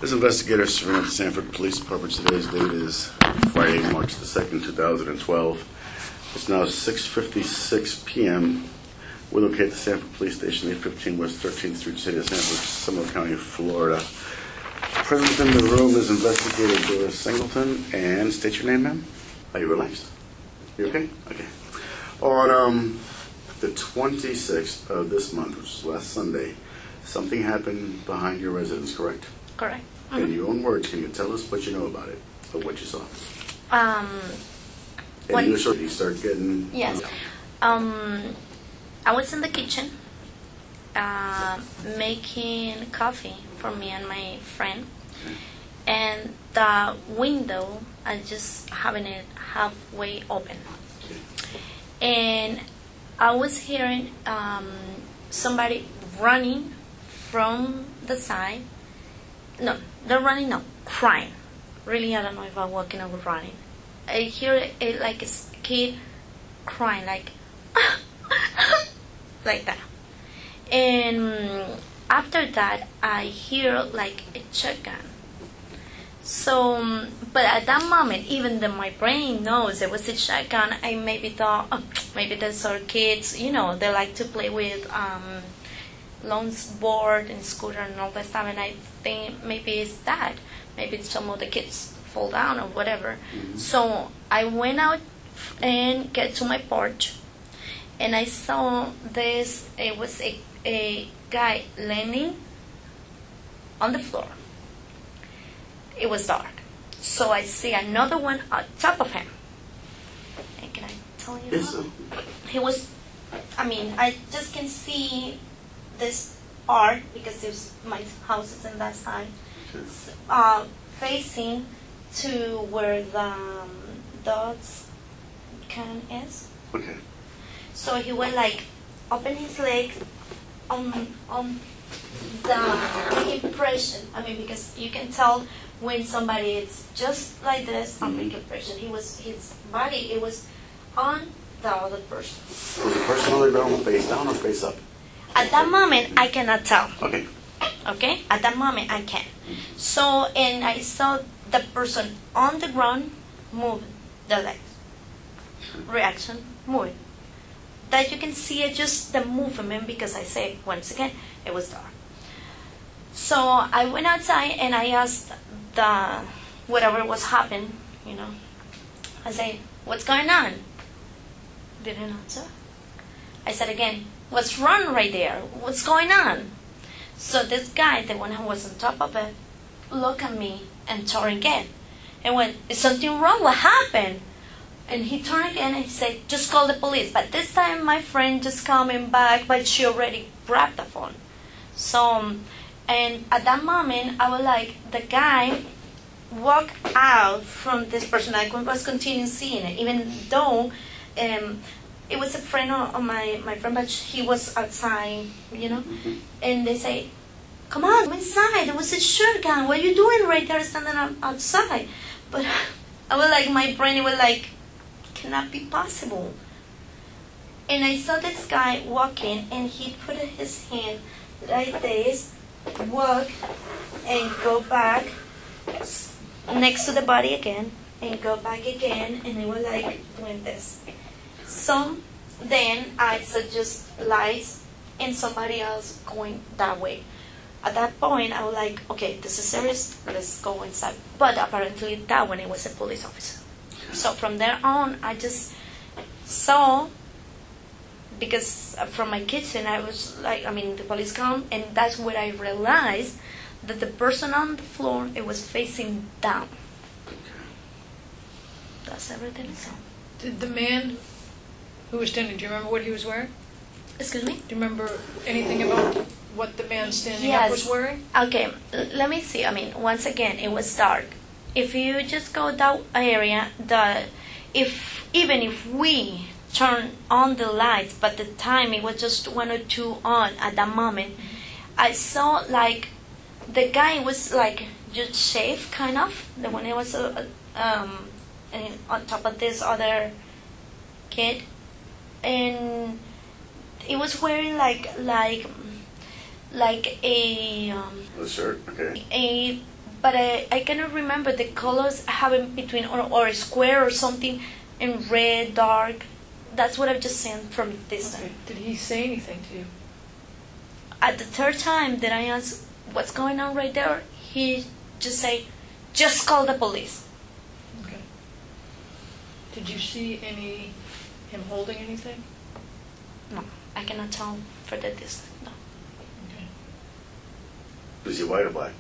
This investigator serving at the Sanford Police Department. Today's date is Friday, March the 2nd, 2012. It's now 6:56 p.m. We're located at the Sanford Police Station, 815 West 13th Street, City of Sanford, Selma County, Florida. Present in the room is Investigator Doris Singleton. And state your name, ma'am. Are you relaxed? You okay? Okay. On the 26th of this month, which is last Sunday, something happened behind your residence, correct? Correct. In your own words, can you tell us what you know about it, or what you saw? And you start getting... Yes. I was in the kitchen making coffee for me and my friend, and the window, I just having it halfway open, and I was hearing somebody running from the side. No, they're running, no, crying. Really, I don't know if I'm walking or running. I hear it like a kid crying, like, like that. And after that, I hear like a shotgun. So, but at that moment, even though my brain knows it was a shotgun, I maybe thought, oh, maybe those are kids, you know, they like to play with lawn's board and scooter and all that stuff, and I think maybe it's that. Maybe some of the kids fall down or whatever. Mm-hmm. So I went out and get to my porch, and I saw this. It was a guy leaning on the floor. It was dark, so I see another one on top of him. And can I tell you Yes, he was, I mean, I just can see this part because my house is in that side, facing to where the dog's can is. Okay. So he would like open his legs on the impression. I mean, because you can tell when somebody is just like this on make impression. His body, it was on the other person. Was the person on the ground face down or face up? At that moment, I cannot tell. Okay. Okay? At that moment, I can. So, and I saw the person on the ground move the legs. Reaction, moving. That you can see it just the movement, because I say, once again, it was dark. So I went outside and I asked whatever was happening, you know. I said, what's going on? Didn't answer. I said again, what's wrong right there? What's going on? So this guy, the one who was on top of it, looked at me and turned again. And went, is something wrong? What happened? And he turned again and he said, just call the police. But this time my friend just coming back, but she already grabbed the phone. So, and at that moment, I was like, the guy walked out from this person. I was continuing seeing it, even though it was a friend of my friend, but he was outside, you know. Mm-hmm. And they say, come on, come inside. There was a shotgun. What are you doing right there standing outside? But I was like, my brain was like, cannot be possible. And I saw this guy walking, and he put his hand like this, walk, and go back next to the body again, and go back again, and it was like doing this. So then I saw just lights and somebody else going that way. At that point, I was like, okay, this is serious, let's go inside. But apparently that one, it was a police officer. So from there on, I just saw, because from my kitchen, I was like, I mean, the police come, and that's where I realized that the person on the floor, it was facing down. That's everything I saw. Did the man who was standing, do you remember what he was wearing? Excuse me? Do you remember anything about what the man standing up was wearing? Okay, let me see. I mean, once again, it was dark. If you just go that area, even if we turn on the lights, but the time it was just one or two on at that moment, I saw like the guy was like just shaved, kind of. The one who was on top of this other kid, and he was wearing like a The shirt, okay. a but I cannot remember the colors having between or a square or something in red, dark. That's what I've just seen from this Okay. time. Did he say anything to you? At the third time that I asked what's going on right there, he just say, just call the police. Okay. Did you see him holding anything? No, I cannot tell for the distance. No. Okay. Was he white or black?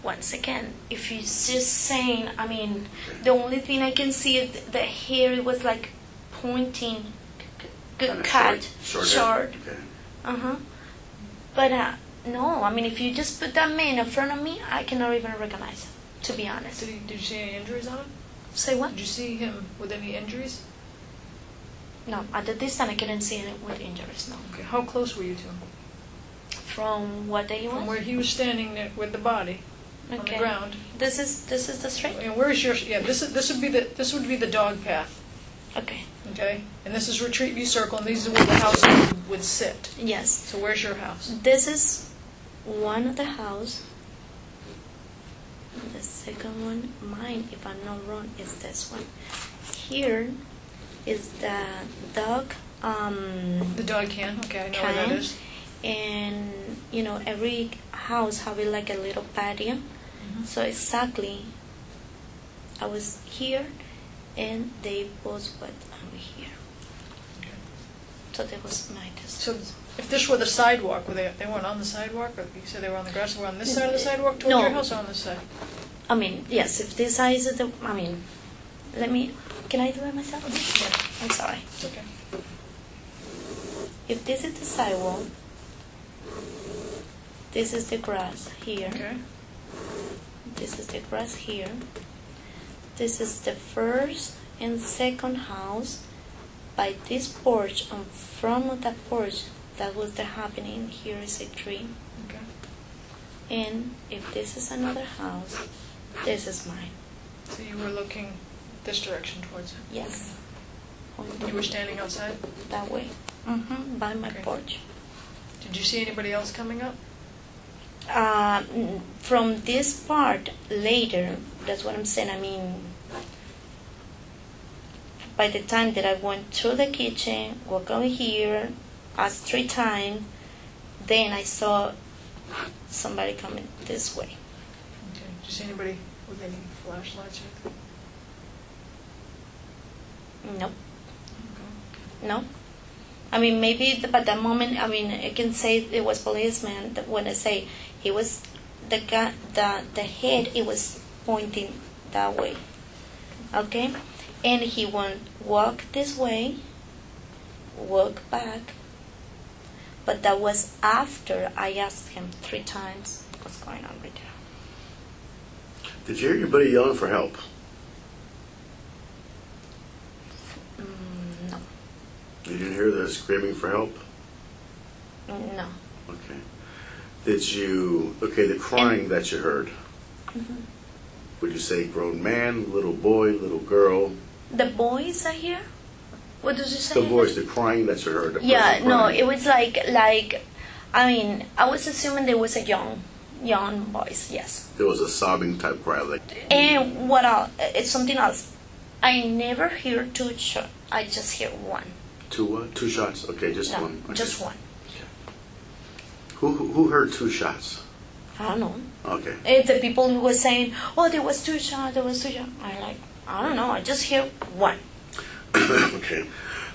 Once again, if you're just saying, I mean, the only thing I can see is the hair. It was like pointing, good Kinda cut, short. Okay. But no, I mean, if you just put that man in front of me, I cannot even recognize him. To be honest. Did you see any injuries on him? Say what? Did you see him with any injuries? No, at the distance I couldn't see him with injuries. No. Okay. How close were you to him? From what day it From was? where he was standing there with the body on the ground. This is the street. And where is your? Yeah, this would be the dog path. Okay. Okay, and this is Retreat View Circle, and these are where the house would sit. Yes. So where's your house? This is one of the house. The second one, mine, if I'm not wrong, is this one. Here is the dog. The dog can. Okay, I know where that Can. is. And you know, every house have like a little patio. So exactly, I was here, and they both went over here. Okay. So that was my So distance. if this were the sidewalk, were they weren't on the sidewalk, or you said they were on the grass? They were on this side of the sidewalk towards No. your house, or on this side? I mean, yes, if this side is the, I mean, let me, can I do it myself? Yeah, I'm sorry. It's okay. If this is the sidewalk, this is the grass here. Okay. This is the grass here. This is the first and second house. By this porch, in front of that porch, that was the happening. Here is a tree. Okay. And if this is another house, this is mine. So you were looking this direction towards it. Yes. You were standing outside. That way. By my Okay. porch. Did you see anybody else coming up? From this part later, that's what I'm saying. I mean, by the time that I went to the kitchen, walk over here, asked 3 times, then I saw somebody coming this way. Okay. Did you see anybody with any flashlights or anything? Nope. Okay. No. I mean, maybe by that moment, I mean, I can say it was policeman. When I say he was the guy, the head, it was pointing that way. Okay, and he went walk this way, walk back. But that was after I asked him 3 times what's going on right there. Did you hear your buddy yelling for help? No. You didn't hear the screaming for help? No. Okay. Did you, okay, the crying that you heard, would you say grown man, little boy, little girl? The boys are here? What did you say? The voice, the crying that you heard. The Yeah, person no, crying. it was like, I mean, I was assuming there was a young voice, yes. There was a sobbing type cry, like, And what else? It's something else. I never hear 2 shots. I just hear 1. 2 what? 2 shots? Okay, just No, one. Okay. just 1. Who heard 2 shots? I don't know. Okay. It's the people who were saying, oh, there was 2 shots, there was 2 shots. I don't know, I just hear 1. Okay.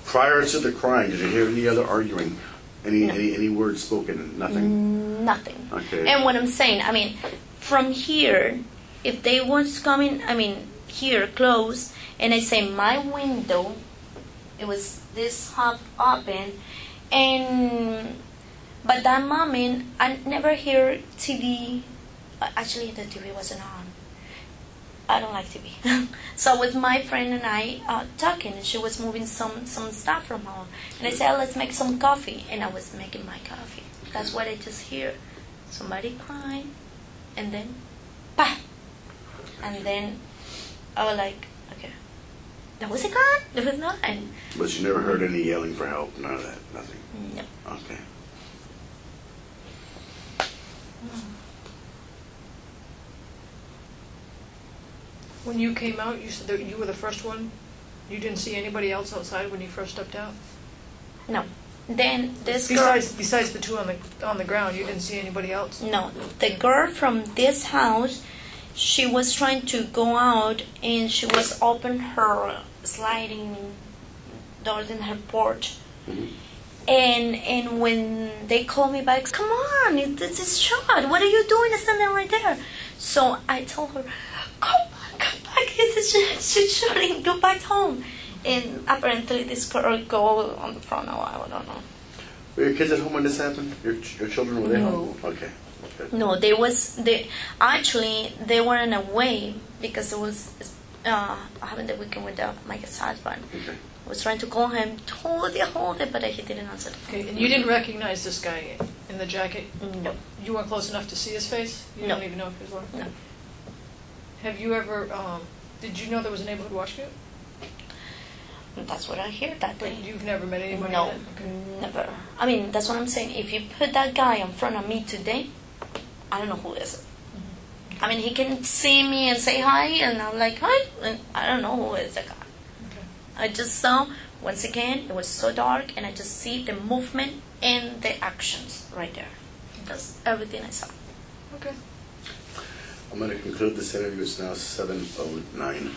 Prior to the crying, did you hear any other arguing? No. Any words spoken? Nothing? Nothing. Okay. And what I'm saying, I mean, from here, if they was coming, I mean, here, close, and I say my window, it was this half open, and but that moment, I never hear TV. Actually, the TV wasn't on. I don't like TV. So with my friend and I talking, and she was moving some stuff from home, and I said, let's make some coffee, and I was making my coffee. That's what I just hear. Somebody crying, and then, bah! And then I was like, okay, that was a gun? There was not. And But you never heard any yelling for help? None of that? Nothing? no. Okay. When you came out, you said that you were the first one? You didn't see anybody else outside when you first stepped out? No. Then this girl. Besides the two on the ground, you didn't see anybody else? No. The girl from this house, she was trying to go out and she was open her sliding doors in her porch. Mm-hmm. And when they called me back, come on, this is shot. What are you doing standing right there? So I told her, come back. She's shooting. Go back home. And apparently this girl go on the front. I don't know. Were your kids at home when this happened? Your children were they home? Okay. No, actually they weren't away because it was having the weekend with my husband. Okay. I was trying to call him, hold it, but he didn't answer. Okay, and you didn't recognize this guy in the jacket? No. You weren't close enough to see his face? You No. don't even know if he was one? No. Have you ever, did you know there was a neighborhood watch group? That's what I hear that But day. you've never met anybody? No, like that? Okay. never. I mean, that's what I'm saying. If you put that guy in front of me today, I don't know who is it. I mean, he can see me and say hi, and I'm like, hi, and I don't know who is the guy. Okay. I just saw, once again, it was so dark, and I just see the movement and the actions right there. That's everything I saw. Okay. I'm going to conclude this interview. It's now 7:09.